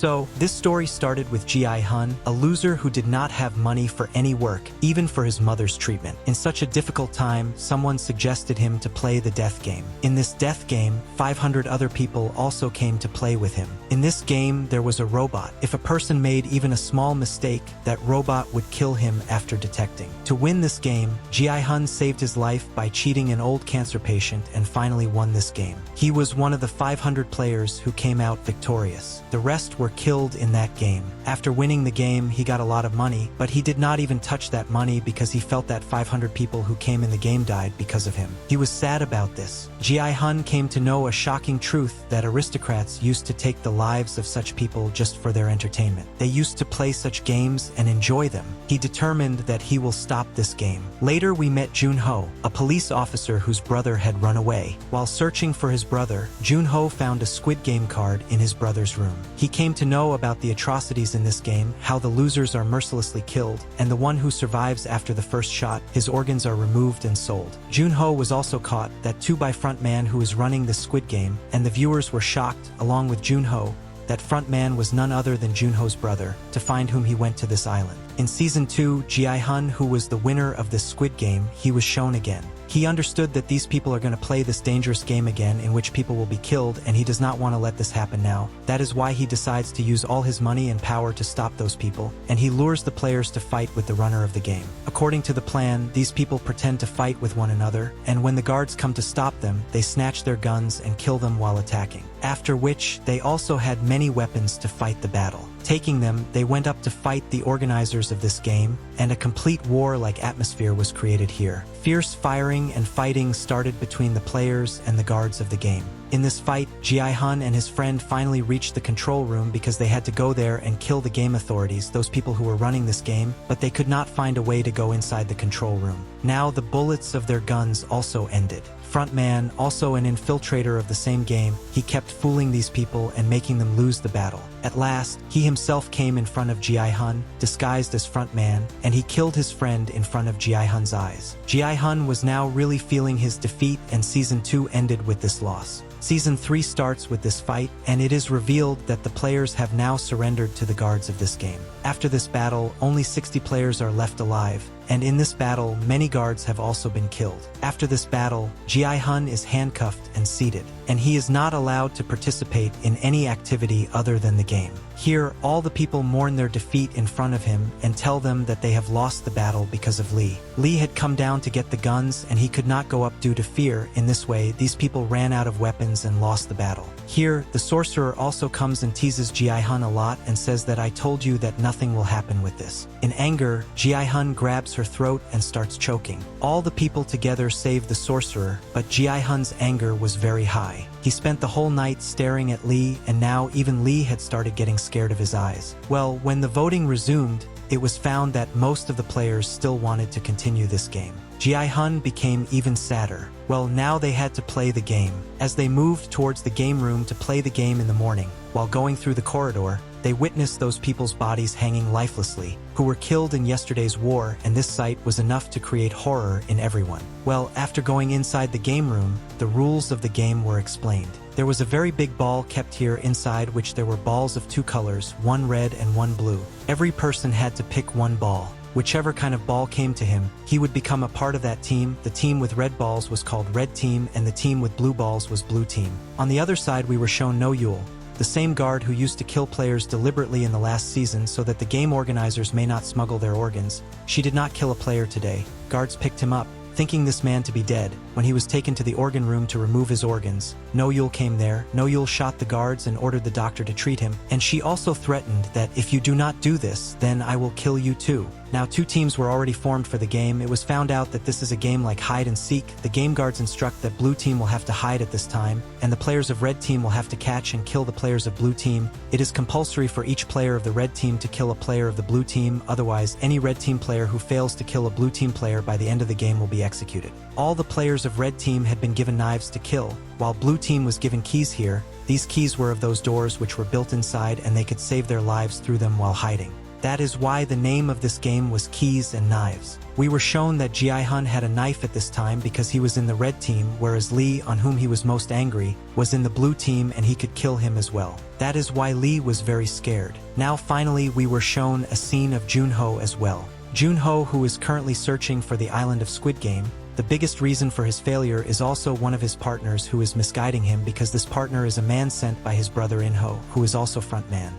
So, this story started with Gi-hun, a loser who did not have money for any work, even for his mother's treatment. In such a difficult time, someone suggested him to play the death game. In this death game, 500 other people also came to play with him. In this game, there was a robot. If a person made even a small mistake, that robot would kill him after detecting. To win this game, Gi-hun saved his life by cheating an old cancer patient and finally won this game. He was one of the 500 players who came out victorious. The rest were killed in that game. After winning the game, he got a lot of money, but he did not even touch that money because he felt that 500 people who came in the game died because of him. He was sad about this. Gi-hun came to know a shocking truth that aristocrats used to take the lives of such people just for their entertainment. They used to play such games and enjoy them. He determined that he will stop this game. Later we met Jun-ho, a police officer whose brother had run away. While searching for his brother, Jun-ho found a Squid Game card in his brother's room. He came to know about the atrocities in this game, how the losers are mercilessly killed, and the one who survives after the first shot, his organs are removed and sold. Jun-ho was also caught that 2x front man who is running the Squid Game, and the viewers were shocked, along with Jun-ho, that front man was none other than Jun-ho's brother, to find whom he went to this island. In Season 2, Gi-hun, who was the winner of this Squid Game, he was shown again. He understood that these people are going to play this dangerous game again in which people will be killed, and he does not want to let this happen now. That is why he decides to use all his money and power to stop those people, and he lures the players to fight with the runner of the game. According to the plan, these people pretend to fight with one another, and when the guards come to stop them, they snatch their guns and kill them while attacking. After which, they also had many weapons to fight the battle. Taking them, they went up to fight the organizers of this game, and a complete war-like atmosphere was created here. Fierce firing and fighting started between the players and the guards of the game. In this fight, Gi-hun and his friend finally reached the control room because they had to go there and kill the game authorities, those people who were running this game, but they could not find a way to go inside the control room. Now the bullets of their guns also ended. Frontman, also an infiltrator of the same game, he kept fooling these people and making them lose the battle. At last, he himself came in front of Gi-hun, disguised as Frontman, and he killed his friend in front of Gi-hun's eyes. Gi-hun was now really feeling his defeat, and Season 2 ended with this loss. Season 3 starts with this fight, and it is revealed that the players have now surrendered to the guards of this game. After this battle, only 60 players are left alive, and in this battle, many guards have also been killed. After this battle, Gi-hun is handcuffed and seated, and he is not allowed to participate in any activity other than the game. Here, all the people mourn their defeat in front of him and tell them that they have lost the battle because of Lee. Lee had come down to get the guns, and he could not go up due to fear. In this way, these people ran out of weapons and lost the battle. Here, the sorcerer also comes and teases Gi-hun a lot and says that I told you that nothing will happen with this. In anger, Gi-hun grabs her throat and starts choking. All the people together save the sorcerer, but Gi-hun's anger was very high. He spent the whole night staring at Lee, and now even Lee had started getting scared of his eyes. Well, when the voting resumed, it was found that most of the players still wanted to continue this game. Gi-hun became even sadder. Well, now they had to play the game. As they moved towards the game room to play the game in the morning, while going through the corridor, they witnessed those people's bodies hanging lifelessly, who were killed in yesterday's war, and this sight was enough to create horror in everyone. Well, after going inside the game room, the rules of the game were explained. There was a very big ball kept here inside which there were balls of 2 colors, one red and one blue. Every person had to pick one ball. Whichever kind of ball came to him, he would become a part of that team. The team with red balls was called Red Team, and the team with blue balls was Blue Team. On the other side we were shown No Yule, the same guard who used to kill players deliberately in the last season so that the game organizers may not smuggle their organs. She did not kill a player today. Guards picked him up, thinking this man to be dead. When he was taken to the organ room to remove his organs, No Yule came there. No Yule shot the guards and ordered the doctor to treat him, and she also threatened that if you do not do this, then I will kill you too. Now 2 teams were already formed for the game. It was found out that this is a game like hide and seek. The game guards instruct that Blue Team will have to hide at this time, and the players of Red Team will have to catch and kill the players of Blue Team. It is compulsory for each player of the Red Team to kill a player of the Blue Team, otherwise any Red Team player who fails to kill a Blue Team player by the end of the game will be executed. All the players of Red Team had been given knives to kill, while Blue Team was given keys here. These keys were of those doors which were built inside, and they could save their lives through them while hiding. That is why the name of this game was Keys and Knives. We were shown that Gi-hun had a knife at this time because he was in the red team, whereas Lee, on whom he was most angry, was in the blue team and he could kill him as well. That is why Lee was very scared. Now finally we were shown a scene of Junho as well. Junho, who is currently searching for the island of Squid Game. The biggest reason for his failure is also one of his partners who is misguiding him, because this partner is a man sent by his brother In-ho, who is also frontman.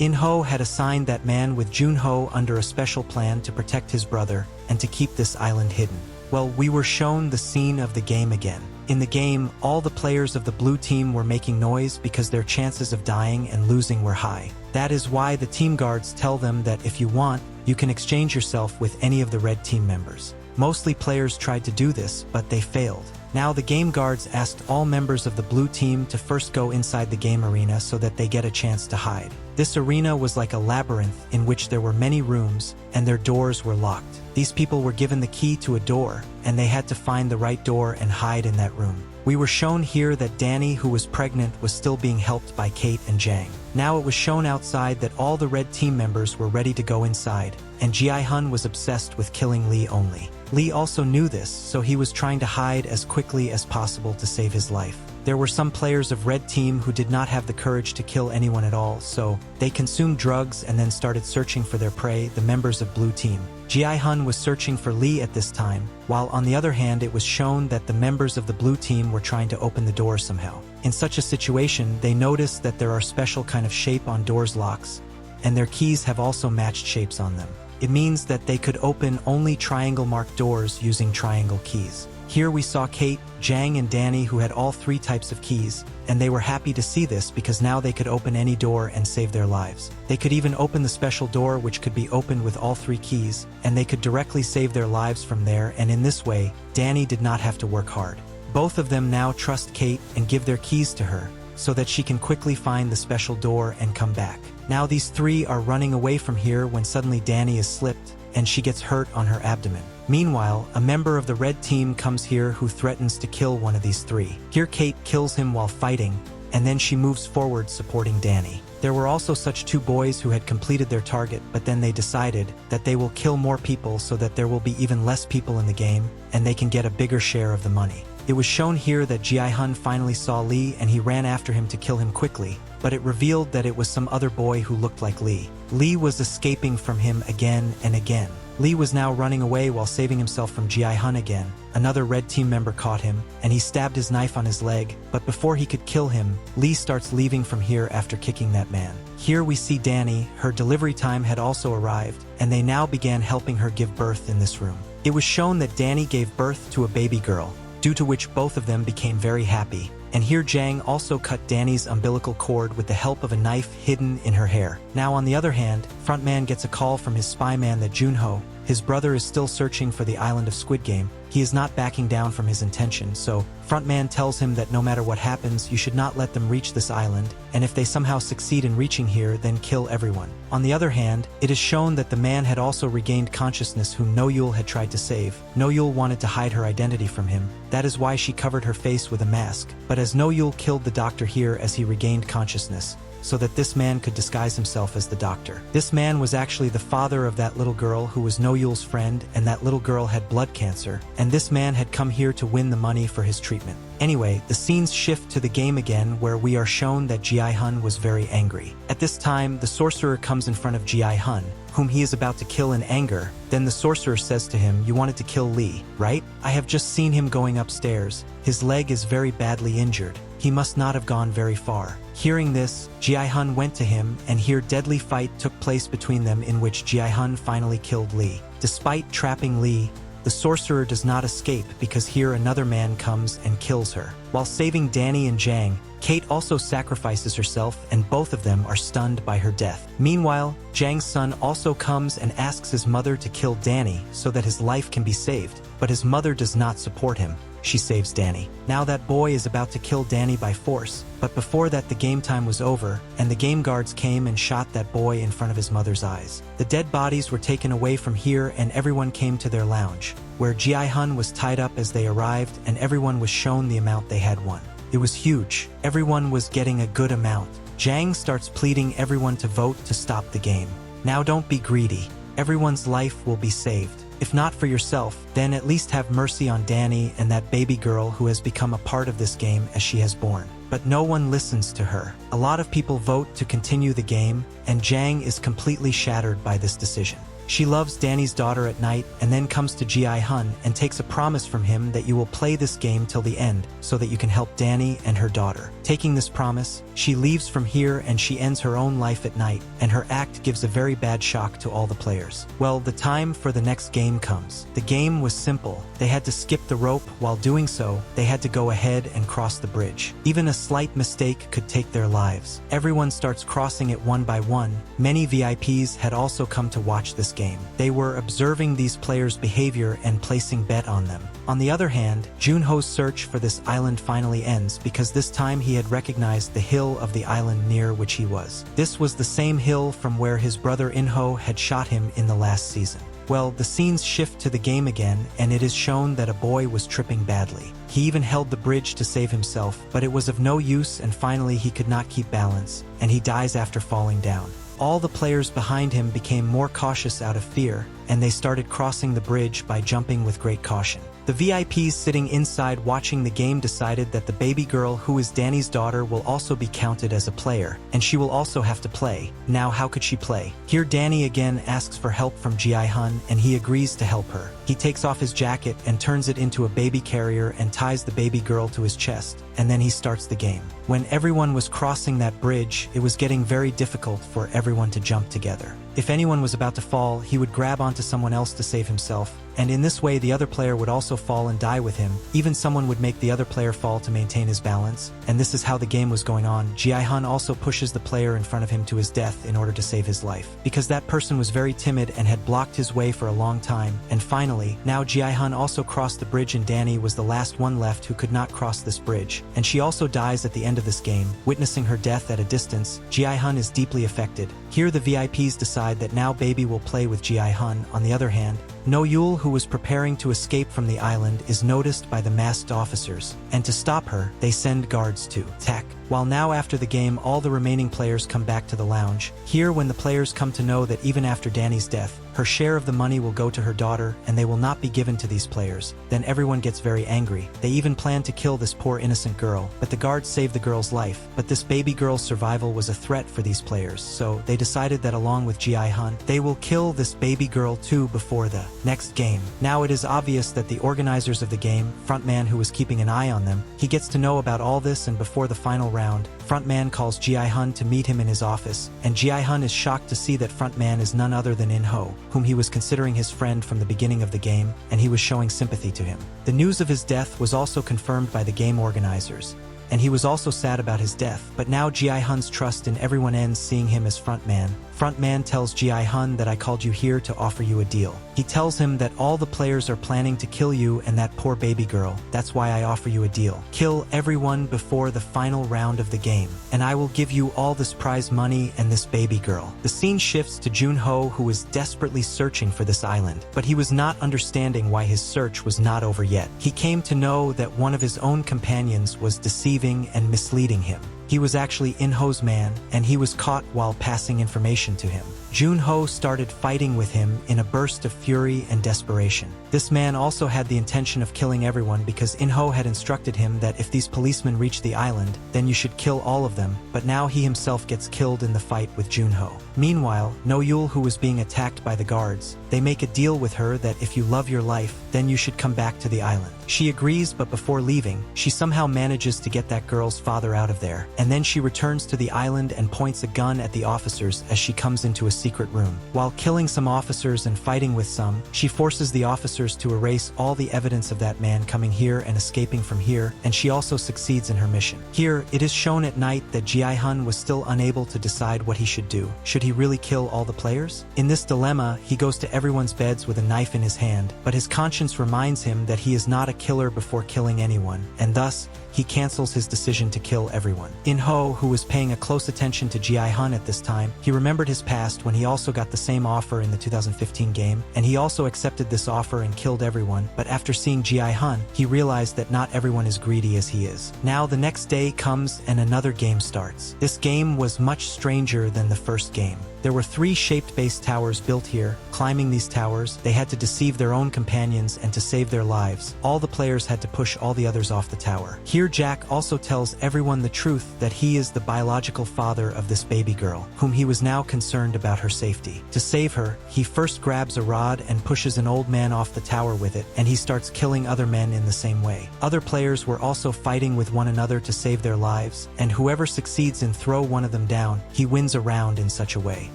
In-ho had assigned that man with Junho under a special plan to protect his brother and to keep this island hidden. Well, we were shown the scene of the game again. In the game, all the players of the blue team were making noise because their chances of dying and losing were high. That is why the team guards tell them that if you want, you can exchange yourself with any of the red team members. Mostly players tried to do this, but they failed. Now the game guards asked all members of the blue team to first go inside the game arena so that they get a chance to hide. This arena was like a labyrinth in which there were many rooms and their doors were locked. These people were given the key to a door and they had to find the right door and hide in that room. We were shown here that Danny, who was pregnant, was still being helped by Kate and Jang. Now it was shown outside that all the red team members were ready to go inside, and Gi-hun was obsessed with killing Lee only. Lee also knew this, so he was trying to hide as quickly as possible to save his life. There were some players of red team who did not have the courage to kill anyone at all, so they consumed drugs and then started searching for their prey, the members of blue team. Gi-hun was searching for Lee at this time, while on the other hand it was shown that the members of the blue team were trying to open the door somehow. In such a situation, they noticed that there are special kind of shape on doors locks, and their keys have also matched shapes on them. It means that they could open only triangle-marked doors using triangle keys. Here we saw Kate, Jang and Danny, who had all three types of keys, and they were happy to see this because now they could open any door and save their lives. They could even open the special door which could be opened with all three keys, and they could directly save their lives from there, and in this way, Danny did not have to work hard. Both of them now trust Kate and give their keys to her, so that she can quickly find the special door and come back. Now these three are running away from here when suddenly Danny is slipped, and she gets hurt on her abdomen. Meanwhile, a member of the red team comes here who threatens to kill one of these three. Here Kate kills him while fighting, and then she moves forward supporting Danny. There were also such two boys who had completed their target, but then they decided that they will kill more people so that there will be even less people in the game, and they can get a bigger share of the money. It was shown here that Gi-hun finally saw Lee and he ran after him to kill him quickly, but it revealed that it was some other boy who looked like Lee. Lee was escaping from him again and again. Lee was now running away while saving himself from Gi-hun again. Another red team member caught him, and he stabbed his knife on his leg, but before he could kill him, Lee starts leaving from here after kicking that man. Here we see Danny. Her delivery time had also arrived, and they now began helping her give birth in this room. It was shown that Danny gave birth to a baby girl, due to which both of them became very happy. And here Jang also cut Danny's umbilical cord with the help of a knife hidden in her hair. Now on the other hand, Frontman gets a call from his spy man that Junho, his brother, is still searching for the island of Squid Game. He is not backing down from his intention, so Frontman tells him that no matter what happens, you should not let them reach this island, and if they somehow succeed in reaching here, then kill everyone. On the other hand, it is shown that the man had also regained consciousness whom No-Yul had tried to save. No-Yul wanted to hide her identity from him. That is why she covered her face with a mask. But as No-Yul killed the doctor here as he regained consciousness, so that this man could disguise himself as the doctor. This man was actually the father of that little girl who was No-Yul's friend, and that little girl had blood cancer, and this man had come here to win the money for his treatment. Anyway, the scenes shift to the game again, where we are shown that Gi-hun was very angry. At this time, the sorcerer comes in front of Gi-hun, whom he is about to kill in anger. Then the sorcerer says to him, "You wanted to kill Lee, right? I have just seen him going upstairs. His leg is very badly injured. He must not have gone very far." Hearing this, Gi-hun went to him, and here deadly fight took place between them in which Gi-hun finally killed Lee. Despite trapping Lee, the sorcerer does not escape because here another man comes and kills her. While saving Danny and Jang, Kate also sacrifices herself, and both of them are stunned by her death. Meanwhile, Jang's son also comes and asks his mother to kill Danny so that his life can be saved, but his mother does not support him. She saves Danny. Now that boy is about to kill Danny by force, but before that the game time was over, and the game guards came and shot that boy in front of his mother's eyes. The dead bodies were taken away from here, and everyone came to their lounge, where Gi-hun was tied up as they arrived, and everyone was shown the amount they had won. It was huge. Everyone was getting a good amount. Jang starts pleading everyone to vote to stop the game. Now don't be greedy. Everyone's life will be saved. If not for yourself, then at least have mercy on Danny and that baby girl who has become a part of this game as she has born. But no one listens to her. A lot of people vote to continue the game, and Jang is completely shattered by this decision. She loves Danny's daughter at night and then comes to Gi-hun and takes a promise from him that you will play this game till the end so that you can help Danny and her daughter. Taking this promise, she leaves from here and she ends her own life at night, and her act gives a very bad shock to all the players. Well, the time for the next game comes. The game was simple. They had to skip the rope. While doing so, they had to go ahead and cross the bridge. Even a slight mistake could take their lives. Everyone starts crossing it one by one. Many VIPs had also come to watch this game. They were observing these players' behavior and placing bet on them. On the other hand, Junho's search for this island finally ends because this time he had recognized the hill of the island near which he was. This was the same hill from where his brother Inho had shot him in the last season. Well, the scenes shift to the game again, and it is shown that a boy was tripping badly. He even held the bridge to save himself, but it was of no use, and finally he could not keep balance, and he dies after falling down. All the players behind him became more cautious out of fear, and they started crossing the bridge by jumping with great caution. The VIPs sitting inside watching the game decided that the baby girl who is Danny's daughter will also be counted as a player, and she will also have to play. Now how could she play? Here Danny again asks for help from Gi-hun, and he agrees to help her. He takes off his jacket and turns it into a baby carrier and ties the baby girl to his chest, and then he starts the game. When everyone was crossing that bridge, it was getting very difficult for everyone to jump together. If anyone was about to fall, he would grab onto someone else to save himself, and in this way the other player would also fall and die with him. Even someone would make the other player fall to maintain his balance, and this is how the game was going on. Gi-hun also pushes the player in front of him to his death in order to save his life, because that person was very timid and had blocked his way for a long time. And finally, now Gi-hun also crossed the bridge, and Danny was the last one left who could not cross this bridge, and she also dies at the end of this game. Witnessing her death at a distance, Gi-hun is deeply affected. Here the VIPs decide that now baby will play with Gi-hun. On the other hand, No-Yul, who was preparing to escape from the island, is noticed by the masked officers, and to stop her, they send guards to attack. While now after the game all the remaining players come back to the lounge. Here when the players come to know that even after Danny's death, her share of the money will go to her daughter and they will not be given to these players, then everyone gets very angry. They even plan to kill this poor innocent girl, but the guards save the girl's life. But this baby girl's survival was a threat for these players, so they decided that along with Gi-hun, they will kill this baby girl too before the next game. Now it is obvious that the organizers of the game, Frontman who was keeping an eye on them, he gets to know about all this, and before the final round, Frontman calls Gi-hun to meet him in his office, and Gi-hun is shocked to see that Frontman is none other than Inho, whom he was considering his friend from the beginning of the game, and he was showing sympathy to him. The news of his death was also confirmed by the game organizers, and he was also sad about his death, but now Gi-hun's trust in everyone ends seeing him as Frontman. Frontman tells Gi-hun that I called you here to offer you a deal. He tells him that all the players are planning to kill you and that poor baby girl. That's why I offer you a deal. Kill everyone before the final round of the game, and I will give you all this prize money and this baby girl. The scene shifts to Junho, who is desperately searching for this island, but he was not understanding why his search was not over yet. He came to know that one of his own companions was deceiving and misleading him. He was actually Inho's man, and he was caught while passing information to him. Junho started fighting with him in a burst of fury and desperation. This man also had the intention of killing everyone because Inho had instructed him that if these policemen reach the island, then you should kill all of them, but now he himself gets killed in the fight with Junho. Meanwhile, No-Yul, who was being attacked by the guards, they make a deal with her that if you love your life, then you should come back to the island. She agrees, but before leaving, she somehow manages to get that girl's father out of there, and then she returns to the island and points a gun at the officers as she comes into a secret room. While killing some officers and fighting with some, she forces the officers to erase all the evidence of that man coming here and escaping from here, and she also succeeds in her mission. Here, it is shown at night that Gi-hun was still unable to decide what he should do. Should he really kill all the players? In this dilemma, he goes to everyone's beds with a knife in his hand, but his conscience reminds him that he is not a killer before killing anyone, and thus, he cancels his decision to kill everyone. In-ho, who was paying a close attention to Gi-hun at this time, he remembered his past when he also got the same offer in the 2015 game, and he also accepted this offer and killed everyone, but after seeing Gi-hun, he realized that not everyone is greedy as he is. Now the next day comes and another game starts. This game was much stranger than the first game. There were 3 shaped base towers built here. Climbing these towers, they had to deceive their own companions and to save their lives. All the players had to push all the others off the tower. Here Jack also tells everyone the truth that he is the biological father of this baby girl, whom he was now concerned about her safety. To save her, he first grabs a rod and pushes an old man off the tower with it, and he starts killing other men in the same way. Other players were also fighting with one another to save their lives, and whoever succeeds in throw one of them down, he wins a round in such a way.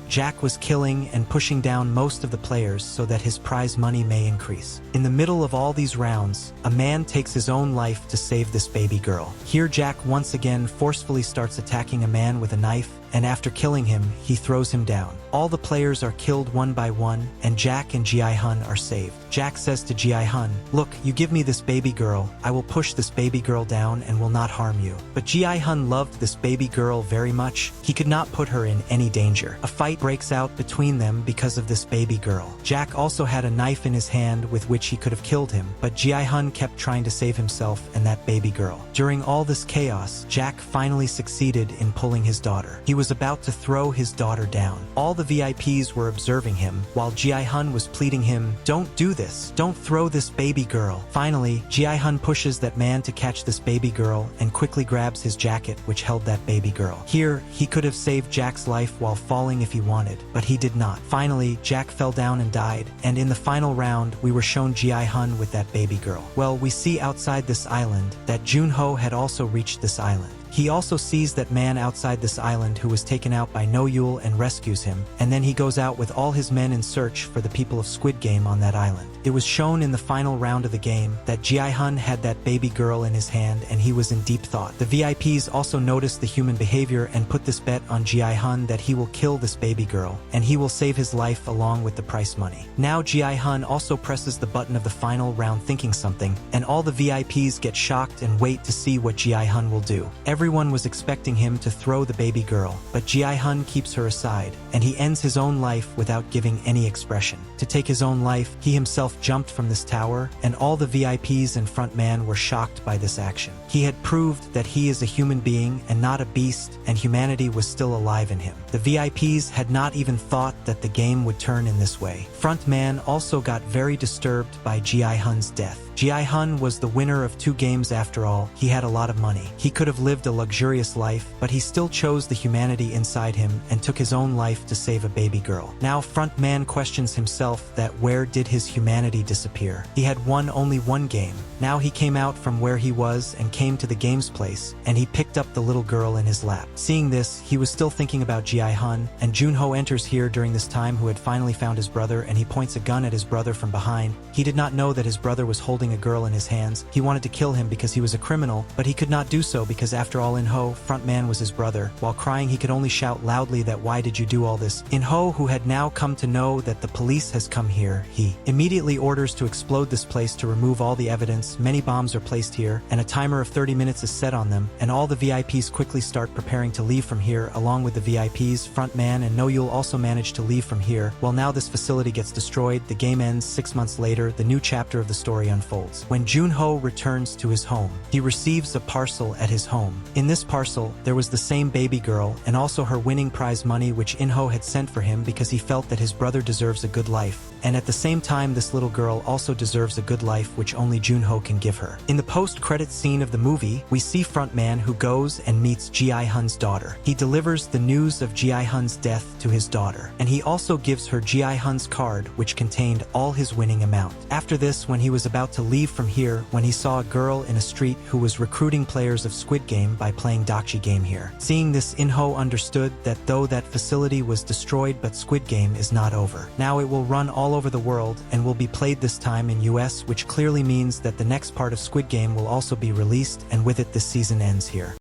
Jack was killing and pushing down most of the players so that his prize money may increase. In the middle of all these rounds, a man takes his own life to save this baby girl. Here Jack once again forcefully starts attacking a man with a knife, and after killing him, he throws him down. All the players are killed one by one, and Jack and Gi-hun are saved. Jack says to Gi-hun, "Look, you give me this baby girl, I will push this baby girl down and will not harm you." But Gi-hun loved this baby girl very much. He could not put her in any danger. A fight breaks out between them because of this baby girl. Jack also had a knife in his hand with which he could have killed him, but Gi-hun kept trying to save himself and that baby girl. During all this chaos, Jack finally succeeded in pulling his daughter. He was about to throw his daughter down. All the VIPs were observing him, while Gi-hun was pleading him, "Don't do this, don't throw this baby girl." Finally, Gi-hun pushes that man to catch this baby girl and quickly grabs his jacket which held that baby girl. Here, he could have saved Jack's life while falling if he wanted, but he did not. Finally, Jack fell down and died, and in the final round, we were shown Gi-hun with that baby girl. Well, we see outside this island that Junho had also reached this island. He also sees that man outside this island who was taken out by No-Yul and rescues him, and then he goes out with all his men in search for the people of Squid Game on that island. It was shown in the final round of the game that Gi-hun had that baby girl in his hand and he was in deep thought. The VIPs also noticed the human behavior and put this bet on Gi-hun that he will kill this baby girl, and he will save his life along with the prize money. Now Gi-hun also presses the button of the final round thinking something, and all the VIPs get shocked and wait to see what Gi-hun will do. Everyone was expecting him to throw the baby girl, but Gi-hun keeps her aside, and he ends his own life without giving any expression. To take his own life, he himself jumped from this tower, and all the VIPs and front man were shocked by this action. He had proved that he is a human being and not a beast, and humanity was still alive in him. The VIPs had not even thought that the game would turn in this way. Front man also got very disturbed by Gi-hun's death. Gi-hun was the winner of 2 games after all. He had a lot of money. He could have lived a luxurious life, but he still chose the humanity inside him and took his own life to save a baby girl. Now front man questions himself that where did his humanity disappear? He had won only 1 game. Now he came out from where he was and came to the game's place, and he picked up the little girl in his lap. Seeing this, he was still thinking about Gi-hun, and Junho enters here during this time who had finally found his brother, and he points a gun at his brother from behind. He did not know that his brother was holding a girl in his hands. He wanted to kill him because he was a criminal, but he could not do so because after all In-ho, front man, was his brother. While crying, he could only shout loudly that why did you do all this? In-ho, who had now come to know that the police has come here, he immediately orders to explode this place to remove all the evidence. Many bombs are placed here, and a timer of 30 minutes is set on them, and all the VIPs quickly start preparing to leave from here. Along with the VIPs, front man and No-Yul also manage to leave from here. Well, now this facility gets destroyed. The game ends. 6 months later, the new chapter of the story unfolds. When Junho returns to his home, he receives a parcel at his home. In this parcel, there was the same baby girl and also her winning prize money which In-ho had sent for him because he felt that his brother deserves a good life. And at the same time, this little girl also deserves a good life which only Junho can give her. In the post-credits scene of the movie, we see front man who goes and meets Gi-hun's daughter. He delivers the news of Gi-hun's death to his daughter, and he also gives her Gi-hun's card which contained all his winning amount. After this, when he was about to leave from here, when he saw a girl in a street who was recruiting players of Squid Game by playing Dakji game here. Seeing this, In-ho understood that though that facility was destroyed, but Squid Game is not over. Now it will run all over the world and will be played this time in US, which clearly means that the next part of Squid Game will also be released, and with it this season ends here.